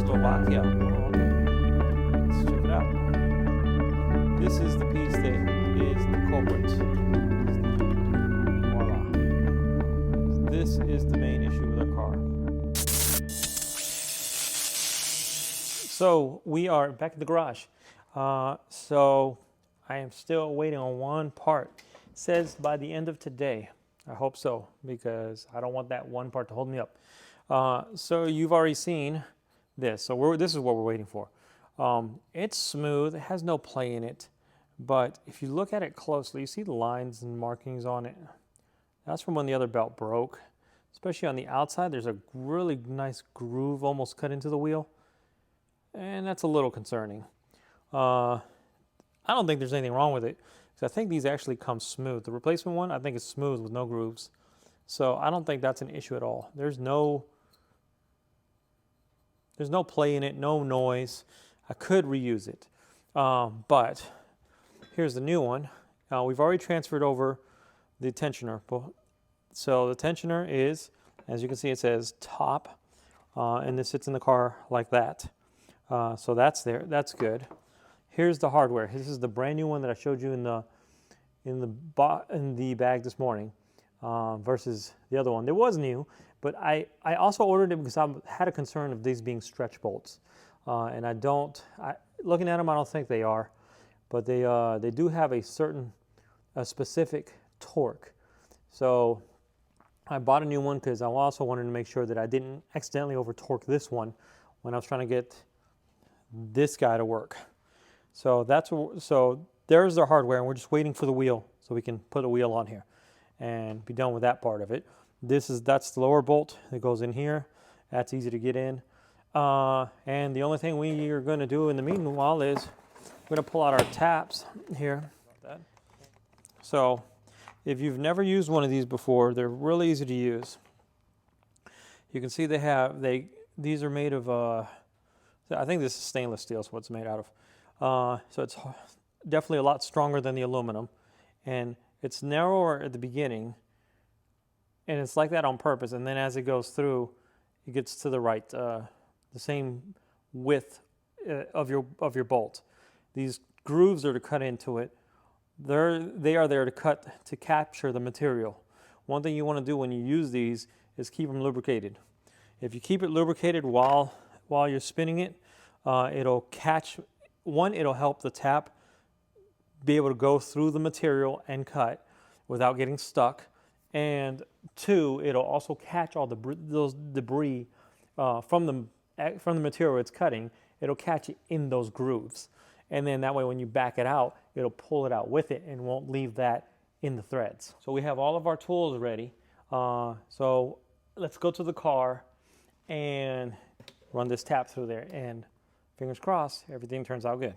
Slovakia. Oh, okay. Let's check it out. This is the piece that is the culprit. Voila. This is the main issue with our car. So we are back in the garage. So I am still waiting on one part. It says by the end of today. I hope so, because I don't want that one part to hold me up. So you've already seen this. So this is what we're waiting for. It's smooth. It has no play in it. But if you look at it closely, you see the lines and markings on it. That's from when the other belt broke. Especially on the outside, there's a really nice groove almost cut into the wheel. And that's a little concerning. I don't think there's anything wrong with it, because I think these actually come smooth. The replacement one, I think it's smooth with no grooves. So I don't think that's an issue at all. There's no play in it, no noise. I could reuse it. But here's the new one. We've already transferred over the tensioner. So the tensioner is, as you can see, it says top, and this sits in the car like that. So that's there. That's good. Here's the hardware. This is the brand new one that I showed you in the bag this morning, versus the other one. It was new, but I also ordered it because I had a concern of these being stretch bolts, and looking at them, I don't think they are, but they do have a specific torque. So I bought a new one because I also wanted to make sure that I didn't accidentally over torque this one when I was trying to get this guy to work. So there's the hardware, and we're just waiting for the wheel so we can put a wheel on here and be done with that part of it. That's the lower bolt that goes in here. That's easy to get in. And the only thing we are going to do in the meanwhile is we're going to pull out our taps here. So if you've never used one of these before, they're really easy to use. You can see these are made of, I think this is stainless steel is what it's made out of. So it's definitely a lot stronger than the aluminum, and it's narrower at the beginning, and it's like that on purpose, and then as it goes through, it gets to the right, the same width of your bolt. These grooves are to cut into it. They are there to capture the material. One thing you want to do when you use these is keep them lubricated. If you keep it lubricated while you're spinning it, it'll help the tap be able to go through the material and cut without getting stuck. And two, it'll also catch all those debris from the material it's cutting. It'll catch it in those grooves. And then that way when you back it out, it'll pull it out with it and won't leave that in the threads. So we have all of our tools ready. So let's go to the car and run this tap through there, and fingers crossed, everything turns out good.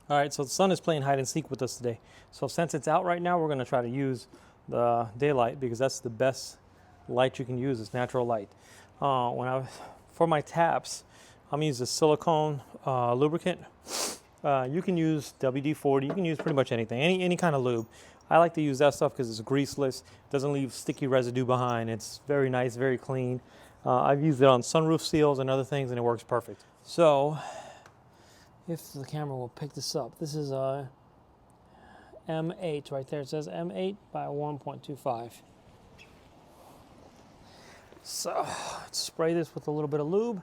All right, so the sun is playing hide and seek with us today. So since it's out right now, we're gonna try to use the daylight because that's the best light you can use, is natural light. For my taps, I'm gonna use a silicone lubricant. You can use WD-40, you can use pretty much anything, any kind of lube. I like to use that stuff because it's greaseless, doesn't leave sticky residue behind. It's very nice, very clean. I've used it on sunroof seals and other things, and it works perfect. So, if the camera will pick this up, this is a M8 right there. It says M8 by 1.25. So, let's spray this with a little bit of lube.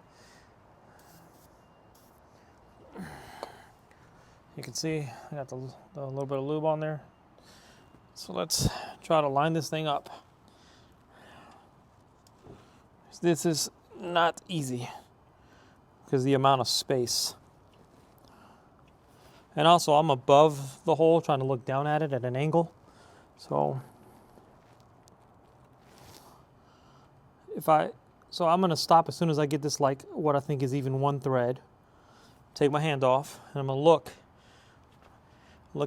You can see I got the little bit of lube on there. So let's try to line this thing up. This is not easy because the amount of space. And also I'm above the hole trying to look down at it at an angle. So I'm gonna stop as soon as I get this, like what I think is even one thread. Take my hand off and I'm gonna look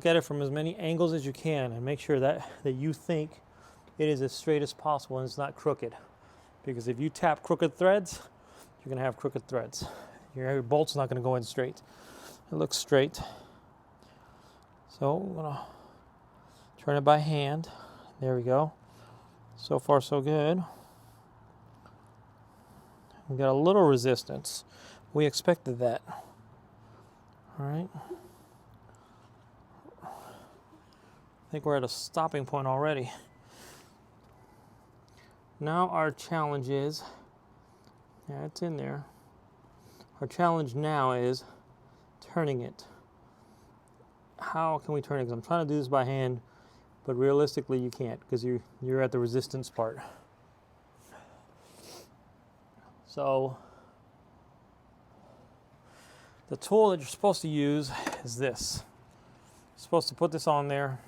at it from as many angles as you can and make sure that you think it is as straight as possible and it's not crooked. Because if you tap crooked threads, you're going to have crooked threads. Your bolt's not going to go in straight. It looks straight. So I'm going to turn it by hand. There we go. So far so good. We got a little resistance. We expected that. All right. I think we're at a stopping point already. Now our challenge is, yeah, it's in there. Our challenge now is turning it. How can we turn it? Because I'm trying to do this by hand, but realistically you can't because you're at the resistance part. So the tool that you're supposed to use is this. You're supposed to put this on there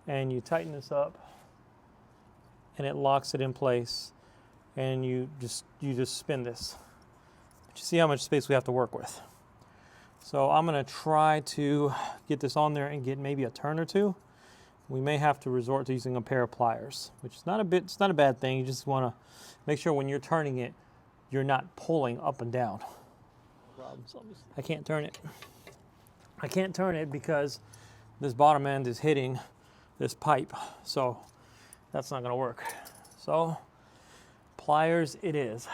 and you tighten this up and it locks it in place, and you just spin this. But you see how much space we have to work with. So I'm going to try to get this on there and get maybe a turn or two. We may have to resort to using a pair of pliers, which is it's not a bad thing. You just want to make sure when you're turning it, you're not pulling up and down. I can't turn it. I can't turn it because this bottom end is hitting this pipe. So that's not going to work. So pliers it is.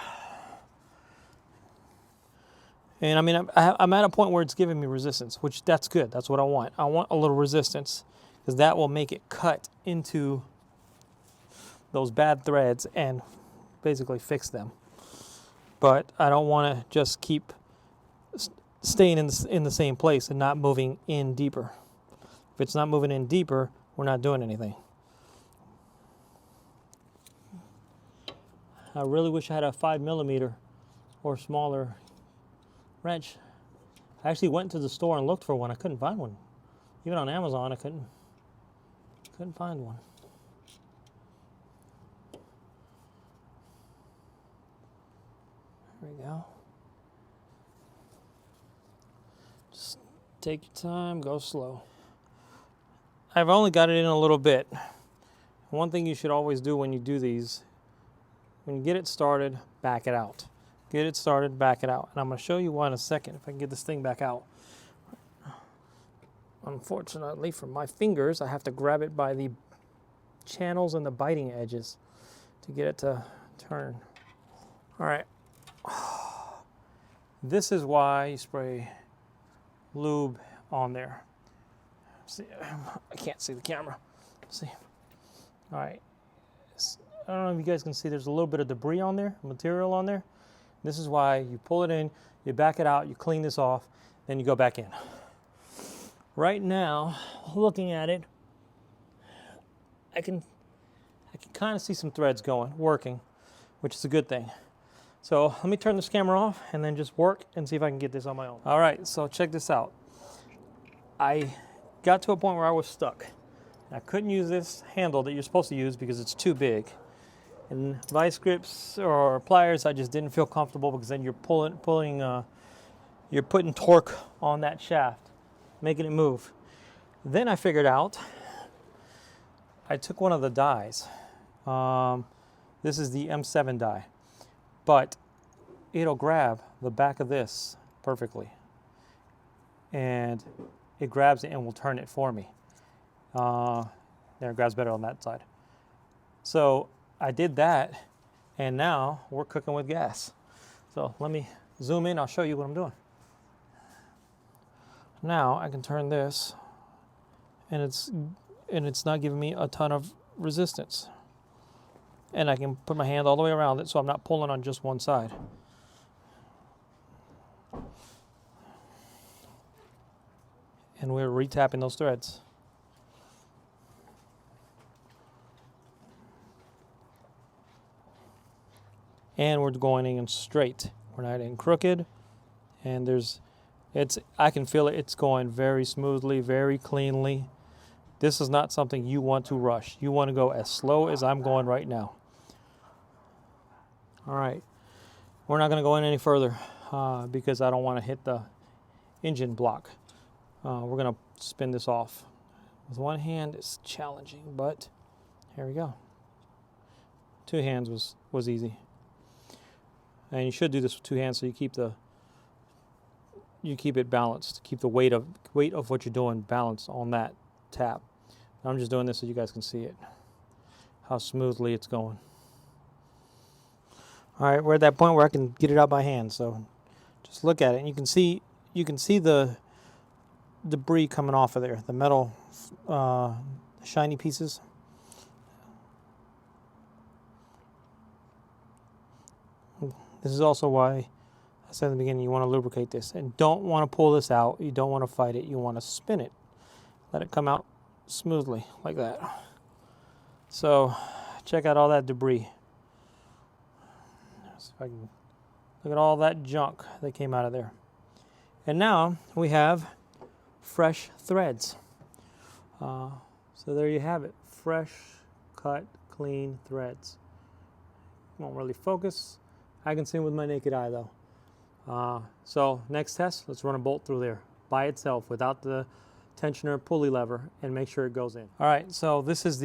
And I mean, I'm at a point where it's giving me resistance, which that's good. That's what I want. I want a little resistance because that will make it cut into those bad threads and basically fix them. But I don't want to just keep staying in the same place and not moving in deeper. If it's not moving in deeper, we're not doing anything. I really wish I had a 5mm or smaller wrench. I actually went to the store and looked for one. I couldn't find one. Even on Amazon, I couldn't find one. There we go. Just take your time, go slow. I've only got it in a little bit. One thing you should always do when you do these, when you get it started, back it out. Get it started, back it out. And I'm going to show you why in a second if I can get this thing back out. Unfortunately for my fingers, I have to grab it by the channels and the biting edges to get it to turn. All right. This is why you spray lube on there. See, I can't see the camera. Let's see. All right. I don't know if you guys can see there's a little bit of debris on there, material on there. This is why you pull it in, you back it out, you clean this off, then you go back in. Right now, looking at it, I can kind of see some threads working, which is a good thing. So let me turn this camera off and then just work and see if I can get this on my own. All right, so check this out. I got to a point where I was stuck. I couldn't use this handle that you're supposed to use because it's too big. And vice grips or pliers, I just didn't feel comfortable because then you're you're putting torque on that shaft, making it move. Then I figured out, I took one of the dies. This is the M7 die, but it'll grab the back of this perfectly. And it grabs it and will turn it for me. There, it grabs better on that side. So I did that, and now we're cooking with gas. So let me zoom in, I'll show you what I'm doing. Now I can turn this, and it's not giving me a ton of resistance. And I can put my hand all the way around it so I'm not pulling on just one side. And we're retapping those threads. And we're going in straight. We're not in crooked. And I can feel it. It's going very smoothly, very cleanly. This is not something you want to rush. You want to go as slow as I'm going right now. All right. We're not going to go in any further because I don't want to hit the engine block. We're going to spin this off. With one hand, it's challenging, but here we go. Two hands was easy. And you should do this with two hands so you keep it balanced. Keep the weight of what you're doing balanced on that tap. I'm just doing this so you guys can see it, how smoothly it's going. All right, we're at that point where I can get it out by hand. So just look at it, and you can see the debris coming off of there, the metal shiny pieces. This is also why I said in the beginning you want to lubricate this, and don't want to pull this out. You don't want to fight it. You want to spin it. Let it come out smoothly like that. So check out all that debris. See if I can look at all that junk that came out of there. And now we have fresh threads. So there you have it. Fresh, cut, clean threads. Won't really focus. I can see them with my naked eye though. So next test, let's run a bolt through there by itself without the tensioner pulley lever and make sure it goes in. All right, so this is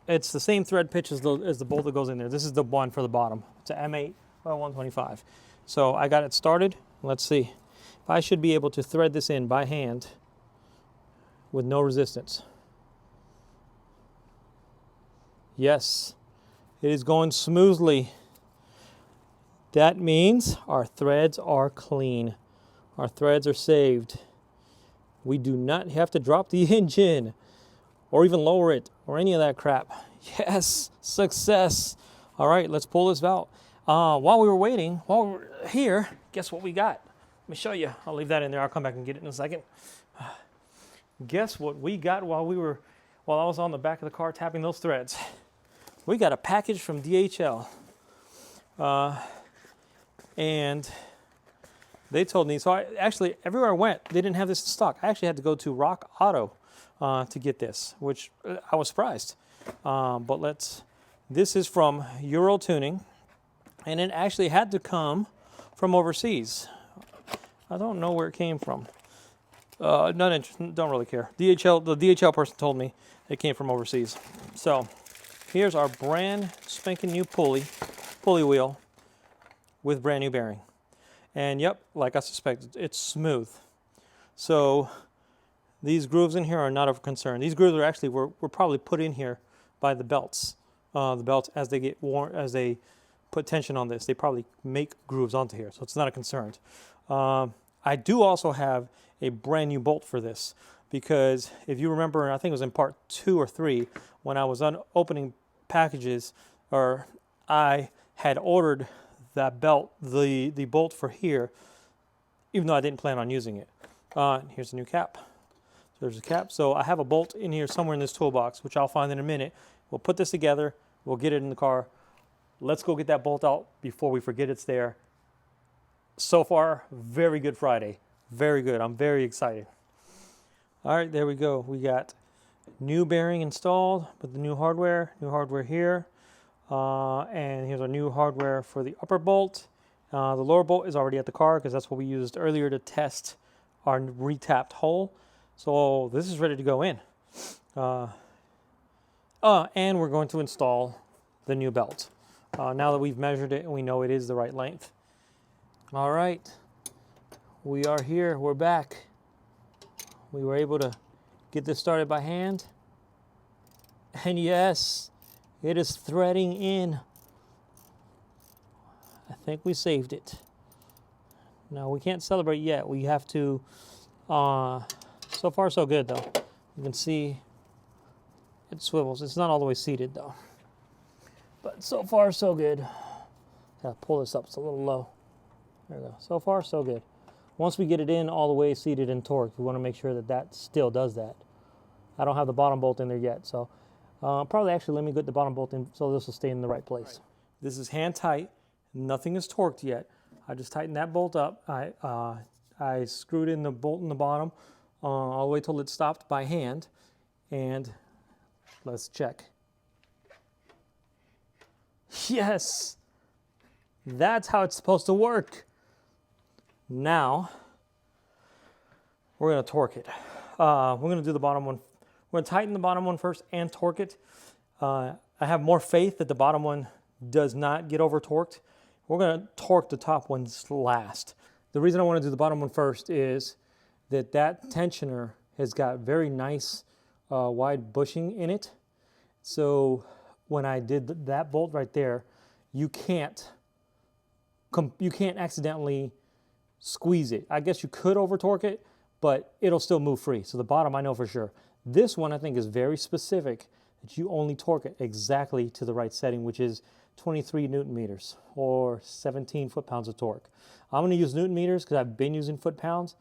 it's the same thread pitch as the bolt that goes in there. This is the one for the bottom. It's an M8 by 125. So I got it started. Let's see. If I should be able to thread this in by hand with no resistance. Yes, it is going smoothly. That means our threads are clean. Our threads are saved. We do not have to drop the engine or even lower it or any of that crap. Yes, success. All right, let's pull this out. While we were here, guess what we got? Let me show you. I'll leave that in there. I'll come back and get it in a second. Guess what we got while I was on the back of the car tapping those threads? We got a package from DHL. And they told me, so actually everywhere I went, they didn't have this in stock. I actually had to go to Rock Auto to get this, which I was surprised. But this is from Euro Tuning, and it actually had to come from overseas. I don't know where it came from. Not interested, don't really care. The DHL person told me it came from overseas. So here's our brand spanking new pulley wheel with brand new bearing. And yep, like I suspected, it's smooth. So these grooves in here are not of concern. These grooves are actually were probably put in here by the belts. The belts, as they get worn, as they put tension on this, they probably make grooves onto here. So it's not a concern. I do also have a brand new bolt for this, because if you remember, I think it was in part 2 or 3 when I was opening packages, or I had ordered that belt, the bolt for here, even though I didn't plan on using it. Here's a new cap. So there's a cap. So I have a bolt in here somewhere in this toolbox, which I'll find in a minute. We'll put this together. We'll get it in the car. Let's go get that bolt out before we forget it's there. So far, very good Friday. Very good. I'm very excited. All right, there we go. We got new bearing installed with the new hardware here. And here's our new hardware for the upper bolt. The lower bolt is already at the car because that's what we used earlier to test our retapped hole. So this is ready to go in. And we're going to install the new belt. Now that we've measured it and we know it is the right length. All right, we are here. We're back. We were able to get this started by hand. And yes, it is threading in. I think we saved it. No, we can't celebrate yet. We have to, so far so good though. You can see it swivels. It's not all the way seated though. But so far so good. Gotta pull this up, it's a little low. There we go. So far so good. Once we get it in all the way seated and torqued, we want to make sure that that still does that. I don't have the bottom bolt in there yet, so probably actually let me get the bottom bolt in so this will stay in the right place. Right. This is hand tight. Nothing is torqued yet. I just tightened that bolt up. I screwed in the bolt in the bottom all the way till it stopped by hand. And let's check. Yes! That's how it's supposed to work. Now, we're going to torque it. We're going to do the bottom one. We're going to tighten the bottom one first and torque it. I have more faith that the bottom one does not get over torqued. We're going to torque the top ones last. The reason I want to do the bottom one first is that tensioner has got very nice wide bushing in it. So when I did that bolt right there, you can't you can't accidentally squeeze it. I guess you could over torque it, but it'll still move free. So the bottom I know for sure. This one I think is very specific that you only torque it exactly to the right setting, which is 23 Newton meters or 17 foot-pounds of torque. I'm going to use Newton meters because I've been using foot-pounds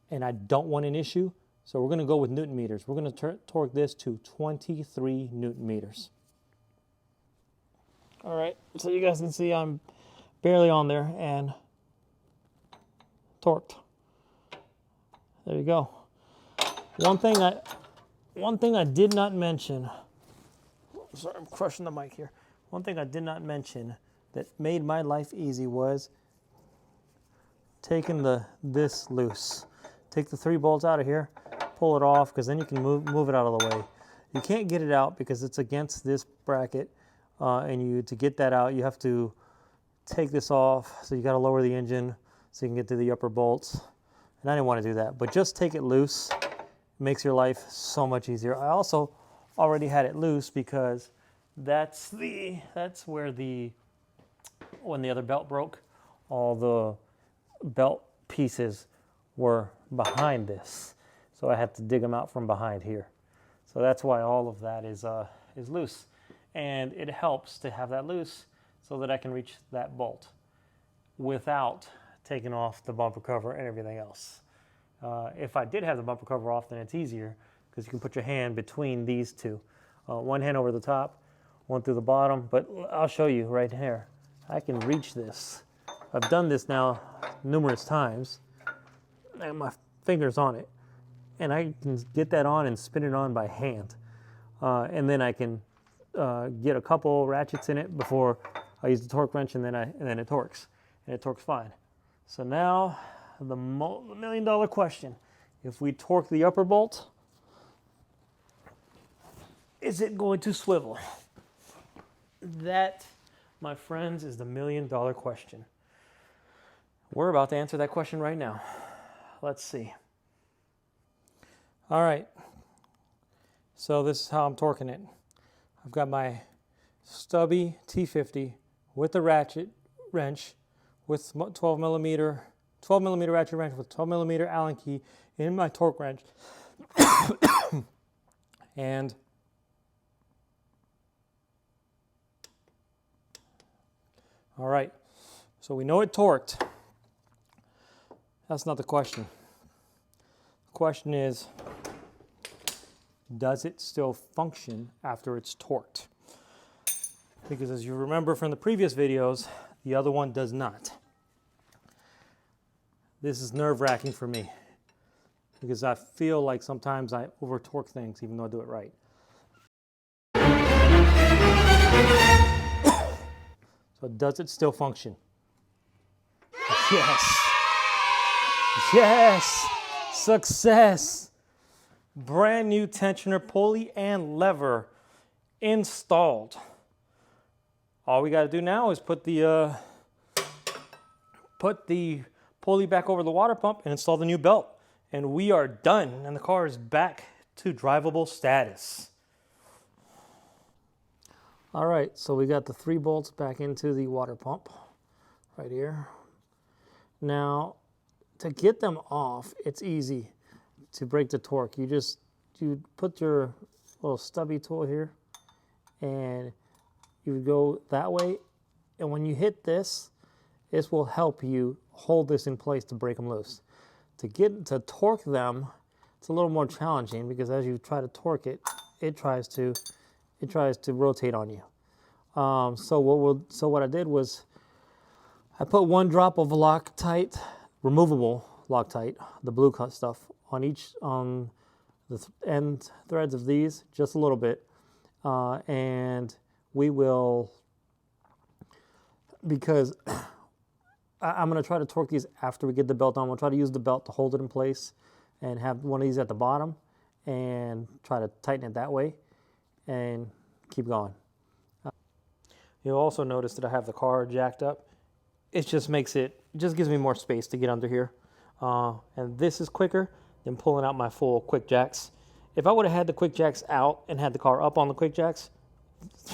and I don't want an issue. So we're going to go with Newton meters. We're going to torque this to 23 Newton meters. All right, so you guys can see I'm barely on there and torqued. There you go. One thing I did not mention. Sorry, I'm crushing the mic here. One thing I did not mention that made my life easy was taking this loose. Take the 3 bolts out of here, pull it off, because then you can move it out of the way. You can't get it out because it's against this bracket, and to get that out, you have to take this off. So you got to lower the engine so you can get to the upper bolts. And I didn't want to do that, but just take it loose. It makes your life so much easier. I also already had it loose because that's where when the other belt broke, all the belt pieces were behind this. So I had to dig them out from behind here. So that's why all of that is loose. And it helps to have that loose so that I can reach that bolt without taking off the bumper cover and everything else. If I did have the bumper cover off, then it's easier because you can put your hand between these two. One hand over the top, one through the bottom, but I'll show you right here. I can reach this. I've done this now numerous times. I have my fingers on it, and I can get that on and spin it on by hand. And then I can get a couple ratchets in it before I use the torque wrench, and then it torques, and it torques fine. So now the $1 million question: if we torque the upper bolt, is it going to swivel? That, my friends, is the $1 million question. We're about to answer that question right now. Let's see. All right. So this is how I'm torquing it. I've got my stubby T50 with the ratchet wrench with 12 millimeter ratchet wrench with 12 millimeter Allen key in my torque wrench. And all right, so we know it torqued. That's not the question. The question is, does it still function after it's torqued? Because as you remember from the previous videos, the other one does not. This is nerve-wracking for me because I feel like sometimes I over-torque things even though I do it right. So does it still function? Yes. Yes. Success. Brand new tensioner pulley and lever installed. All we got to do now is put the pulley back over the water pump and install the new belt. And we are done, and the car is back to drivable status. All right, so we got the 3 bolts back into the water pump right here. Now, to get them off, it's easy to break the torque. You put your little stubby tool here, and you go that way, and when you hit this, this will help you hold this in place to break them loose. To torque them, it's a little more challenging because as you try to torque it, it tries to rotate on you. So what I did was I put 1 drop of Loctite, removable Loctite, the blue cut stuff, on the end threads of these, just a little bit, and we will, because I'm going to try to torque these after we get the belt on. We'll try to use the belt to hold it in place and have one of these at the bottom and try to tighten it that way and keep going. You'll also notice that I have the car jacked up. It just gives me more space to get under here. And this is quicker than pulling out my full quick jacks. If I would have had the quick jacks out and had the car up on the quick jacks,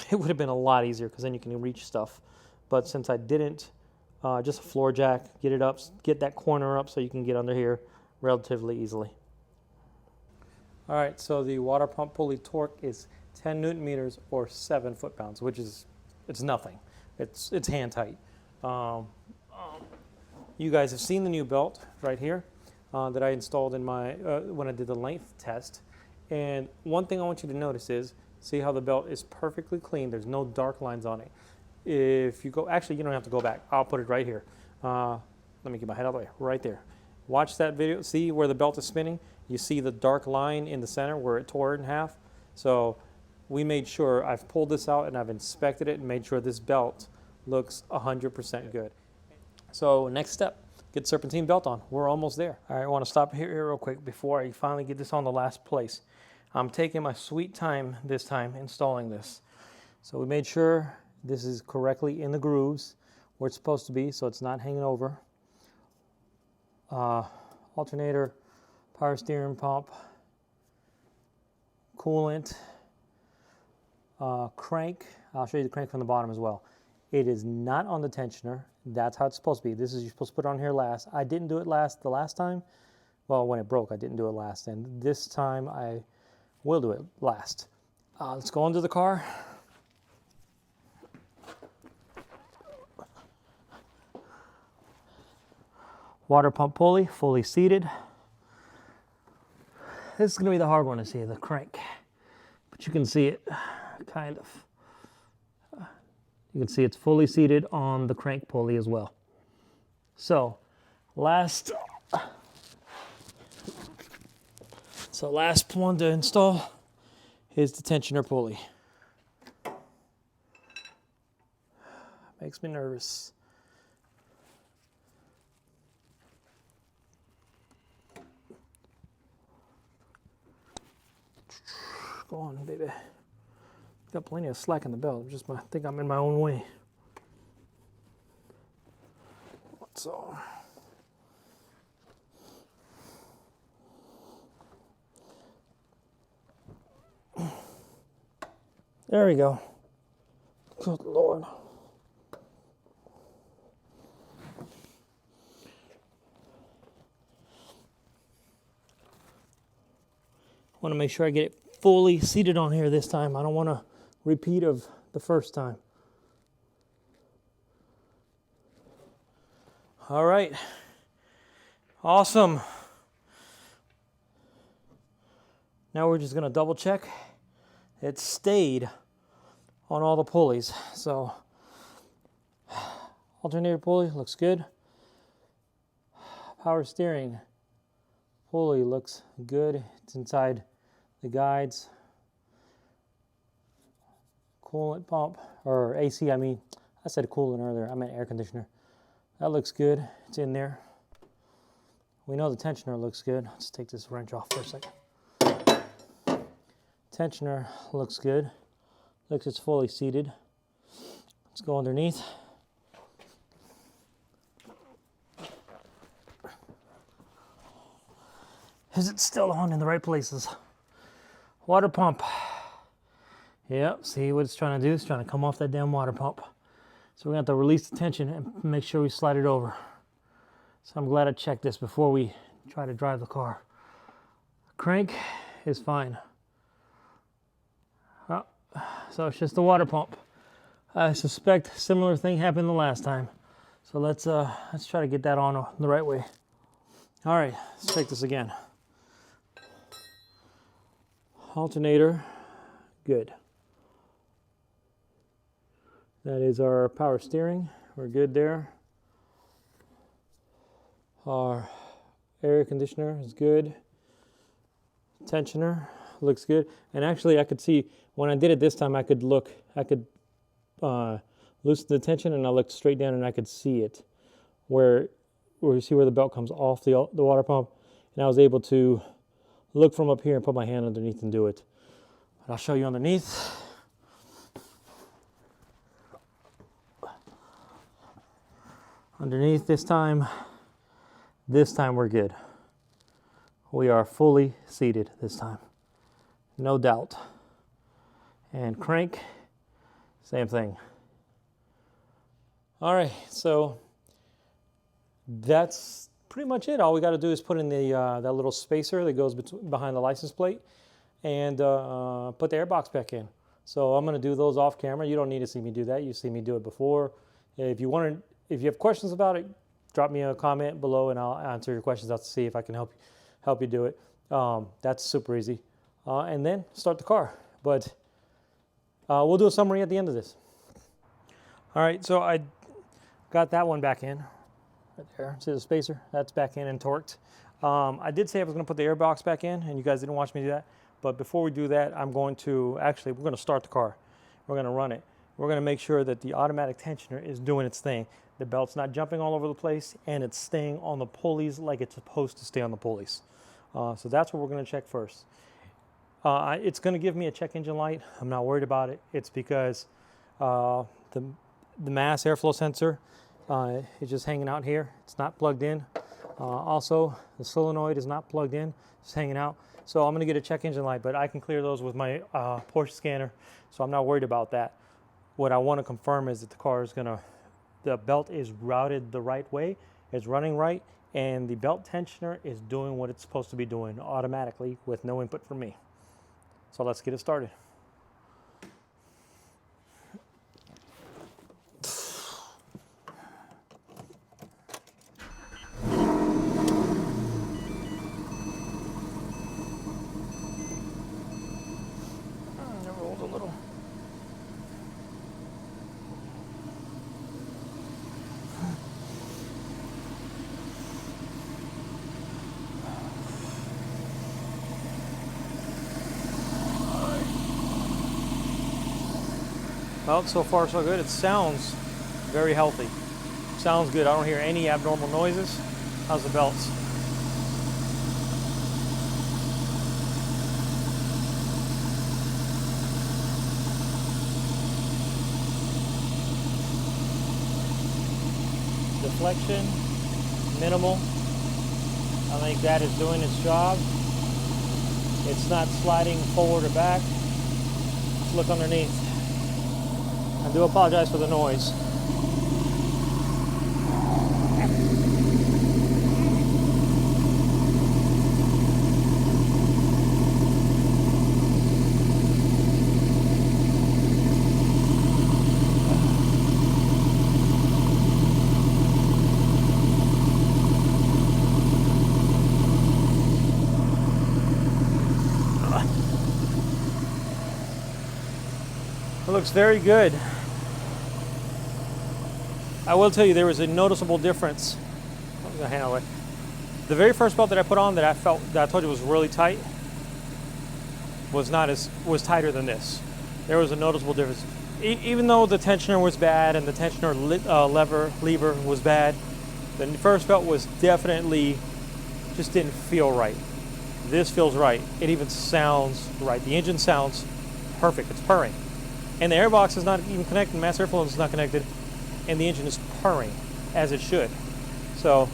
it would have been a lot easier because then you can reach stuff. But since I didn't just a floor jack, get it up, get that corner up so you can get under here relatively easily. All right, so the water pump pulley torque is 10 Newton meters or 7 foot-pounds, which is, it's nothing. It's hand tight. You guys have seen the new belt right here that I installed in my, when I did the length test. And one thing I want you to notice is, see how the belt is perfectly clean. There's no dark lines on it. If you go, actually you don't have to go back. I'll put it right here. Let me get my head out of the way, right there. Watch that video, see where the belt is spinning? You see the dark line in the center where it tore it in half? So we made sure, I've pulled this out and I've inspected it and made sure this belt looks 100% good. So next step, get Serpentine belt on. We're almost there. All right, I want to stop here real quick before I finally get this on the last place. I'm taking my sweet time this time installing this. So we made sure this is correctly in the grooves where it's supposed to be so it's not hanging over. Alternator, power steering pump, coolant, crank. I'll show you the crank from the bottom as well. It is not on the tensioner. That's how it's supposed to be. This is, you're supposed to put it on here last. I didn't do it the last time. Well, when it broke, I didn't do it last. And this time I will do it last. Let's go into the car. Water pump pulley, fully seated. This is going to be the hard one to see, the crank. But you can see it, kind of. You can see it's fully seated on the crank pulley as well. So, last one to install is the tensioner pulley. Makes me nervous. Go on, baby. Got plenty of slack in the belt. I think I'm in my own way. So, there we go. Good Lord. I want to make sure I get it fully seated on here this time. I don't want a repeat of the first time. All right. Awesome. Now we're just going to double check. It stayed on all the pulleys. So, alternator pulley looks good. Power steering pulley looks good. It's inside the guides. Coolant pump, or AC, I mean. I said coolant earlier, I meant air conditioner. That looks good, it's in there. We know the tensioner looks good. Let's take this wrench off for a second. Tensioner looks good. Looks it's fully seated. Let's go underneath. Is it still on in the right places? Water pump. Yep, see what it's trying to do? It's trying to come off that damn water pump. So we're going to have to release the tension and make sure we slide it over. So I'm glad I checked this before we try to drive the car. Crank is fine. Oh, so it's just the water pump. I suspect a similar thing happened the last time. So let's try to get that on the right way. All right, let's check this again. Alternator, good. That is our power steering. We're good there. Our air conditioner is good. Tensioner looks good. And actually I could see, when I did it this time, I could loosen the tension and I looked straight down and I could see it. Where you see where the belt comes off the water pump. And I was able to look from up here and put my hand underneath and do it. But I'll show you underneath. Underneath this time we're good. We are fully seated this time. No doubt. And crank, same thing. All right, so that's pretty much it. All we got to do is put in the that little spacer that goes behind the license plate and put the airbox back in. So I'm going to do those off camera. You don't need to see me do that. You see me do it before. If you have questions about it, drop me a comment below and I'll answer your questions. I'll see if I can help you do it. That's super easy. And then start the car. But we'll do a summary at the end of this. All right, so I got that one back in. Right there, see the spacer? That's back in and torqued. I did say I was going to put the airbox back in, and you guys didn't watch me do that. But before we do that, we're going to start the car. We're going to run it. We're going to make sure that the automatic tensioner is doing its thing. The belt's not jumping all over the place, and it's staying on the pulleys like it's supposed to stay on the pulleys. So that's what we're going to check first. It's going to give me a check engine light. I'm not worried about it. It's because the mass airflow sensor is just hanging out here. It's not plugged in. Also, the solenoid is not plugged in. It's hanging out. So I'm going to get a check engine light, but I can clear those with my Porsche scanner, so I'm not worried about that. What I want to confirm is that the belt is routed the right way, it's running right, and the belt tensioner is doing what it's supposed to be doing automatically with no input from me. So let's get it started. It rolls a little. Well, so far so good. It sounds very healthy. Sounds good. I don't hear any abnormal noises. How's the belts? Deflection, minimal. I think that is doing its job. It's not sliding forward or back. Let's look underneath. I do apologize for the noise. It looks very good. I will tell you there was a noticeable difference. I'm gonna handle it. The very first belt that I put on that I told you was really tight was tighter than this. There was a noticeable difference. Even though the tensioner was bad and the tensioner lever was bad, the first belt was definitely just didn't feel right. This feels right. It even sounds right. The engine sounds perfect. It's purring. And the airbox is not even connected, mass airflow is not connected, and the engine is purring as it should. So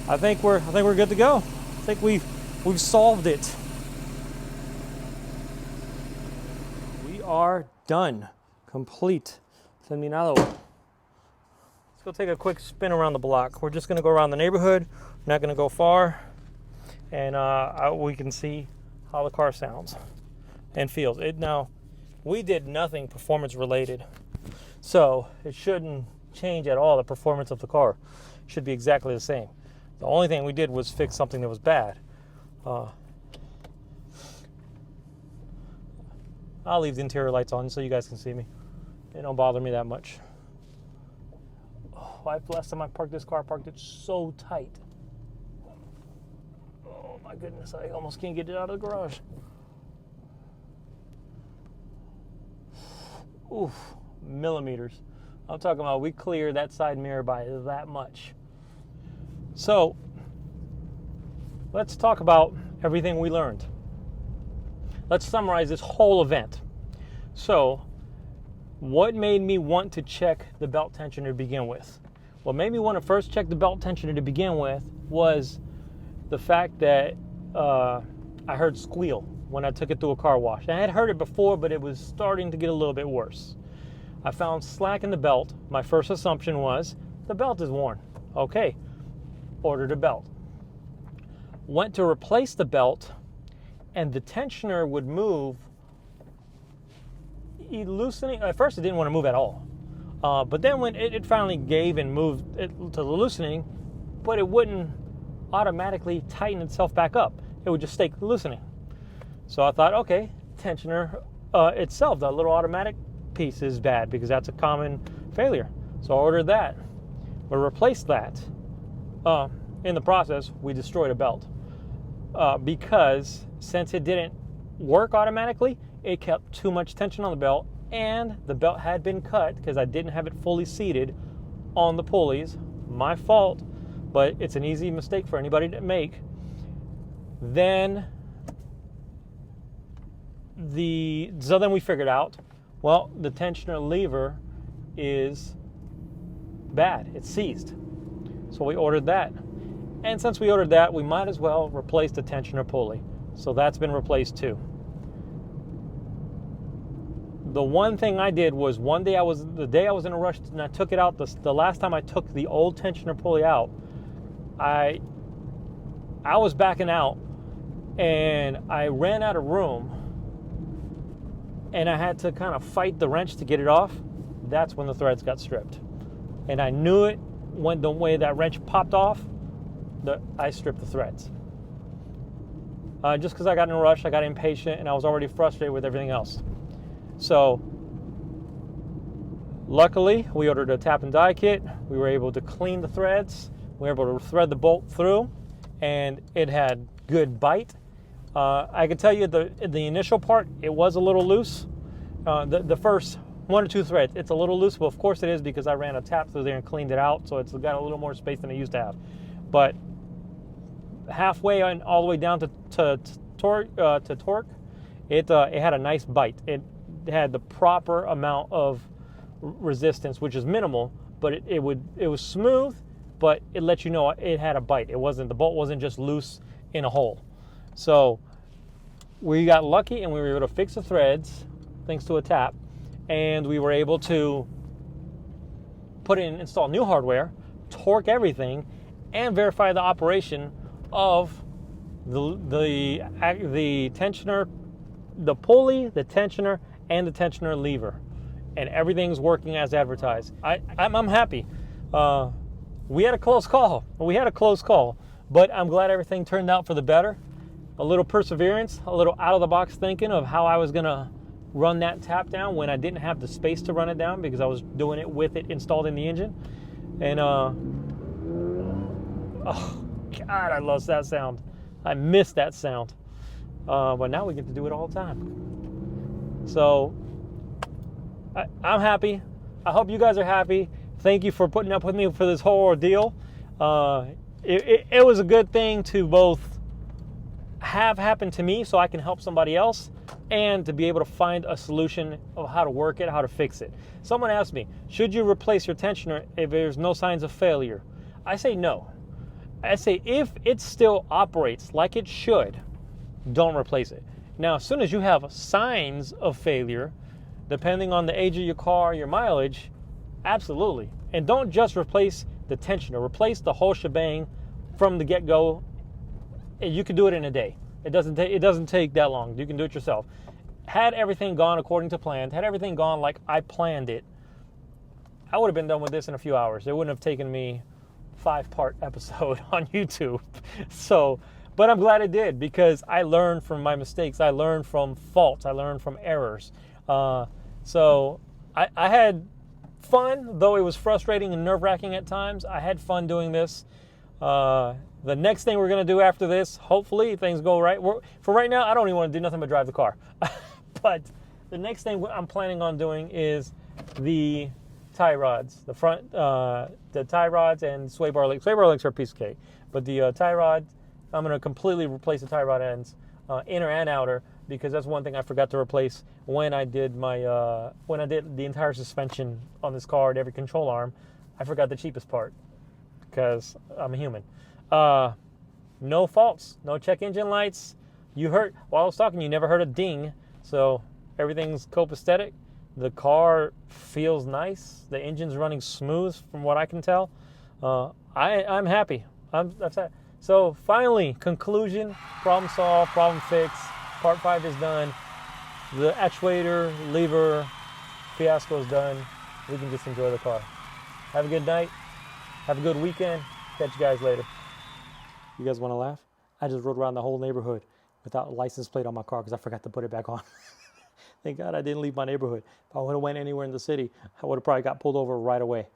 I think we're good to go. I think we've solved it. We are done. Complete. Send me another one. Let's go take a quick spin around the block. We're just gonna go around the neighborhood. We're not gonna go far. And we can see how the car sounds and feels. Now, we did nothing performance related, so it shouldn't change at all the performance of the car. It should be exactly the same. The only thing we did was fix something that was bad. I'll leave the interior lights on so you guys can see me. They don't bother me that much. Oh, last time I parked this car, I parked it so tight. Oh my goodness, I almost can't get it out of the garage. Oof, millimeters. I'm talking about we cleared that side mirror by that much. So let's talk about everything we learned. Let's summarize this whole event. So what made me want to check the belt tensioner to begin with? What made me want to first check the belt tensioner to begin with was the fact that I heard squeal when I took it through a car wash. I had heard it before, but it was starting to get a little bit worse. I found slack in the belt. My first assumption was the belt is worn. Okay, ordered a belt. Went to replace the belt, and the tensioner would move, loosening. At first, it didn't want to move at all. But then when it finally gave and moved it to the loosening, but it wouldn't automatically tighten itself back up. It would just stay loosening. So I thought, okay, tensioner itself, that little automatic piece is bad because that's a common failure. So I ordered that. We replaced that. In the process, we destroyed a belt because since it didn't work automatically, it kept too much tension on the belt, and the belt had been cut because I didn't have it fully seated on the pulleys. My fault, but it's an easy mistake for anybody to make. Then then we figured out, well, the tensioner lever is bad. It's seized. So we ordered that. And since we ordered that, we might as well replace the tensioner pulley. So that's been replaced too. The one thing I did was the day I was in a rush and I took it out, the last time I took the old tensioner pulley out, I was backing out and I ran out of room and I had to kind of fight the wrench to get it off. That's when the threads got stripped. And I knew it when the way that wrench popped off, I stripped the threads. Just because I got in a rush, I got impatient, and I was already frustrated with everything else. So, luckily, we ordered a tap and die kit. We were able to clean the threads. We were able to thread the bolt through, and it had good bite. I can tell you the initial part, it was a little loose. The first 1 or 2 threads, it's a little loose. Well, of course it is because I ran a tap through there and cleaned it out, so it's got a little more space than it used to have. But halfway and all the way down to torque, it had a nice bite. It had the proper amount of resistance, which is minimal, but it was smooth, but it let you know it had a bite. The bolt wasn't just loose in a hole. So we got lucky and we were able to fix the threads thanks to a tap, and we were able to install new hardware, torque everything, and verify the operation of the tensioner, the pulley, the tensioner, and the tensioner lever, and everything's working as advertised. I'm happy. We had a close call, but I'm glad everything turned out for the better. A little perseverance, a little out of the box thinking of how I was gonna run that tap down when I didn't have the space to run it down because I was doing it with it installed in the engine. And oh God, I love that sound. I miss that sound. But now we get to do it all the time. So I'm happy. I hope you guys are happy. Thank you for putting up with me for this whole ordeal. It was a good thing to both have happen to me so I can help somebody else, and to be able to find a solution of how to work it, how to fix it. Someone asked me, should you replace your tensioner if there's no signs of failure? I say no. I say if it still operates like it should, don't replace it. Now, as soon as you have signs of failure, depending on the age of your car, your mileage, absolutely. And don't just replace the tensioner. Replace the whole shebang from the get-go. You can do it in a day. It doesn't take that long. You can do it yourself. Had everything gone according to plan, had everything gone like I planned it, I would have been done with this in a few hours. It wouldn't have taken me 5-part episode on YouTube. So, but I'm glad it did because I learned from my mistakes. I learned from faults. I learned from errors. So I had fun, though it was frustrating and nerve-wracking at times. I had fun doing this. The next thing we're going to do after this, hopefully things go right. For right now, I don't even want to do nothing but drive the car. But the next thing I'm planning on doing is the tie rods, the front, the tie rods and sway bar legs. Sway bar legs are a piece of cake, but the tie rods, I'm going to completely replace the tie rod ends, inner and outer, because that's one thing I forgot to replace when I did the entire suspension on this car and every control arm. I forgot the cheapest part because I'm a human. No faults, no check engine lights. While I was talking, you never heard a ding, so everything's copacetic. The car feels nice. The engine's running smooth from what I can tell. I'm happy. That's it. So finally, conclusion, problem solved, problem fixed. Part 5 is done. The actuator, lever, fiasco is done. We can just enjoy the car. Have a good night. Have a good weekend. Catch you guys later. You guys want to laugh? I just rode around the whole neighborhood without a license plate on my car because I forgot to put it back on. Thank God I didn't leave my neighborhood. If I would have went anywhere in the city, I would have probably got pulled over right away.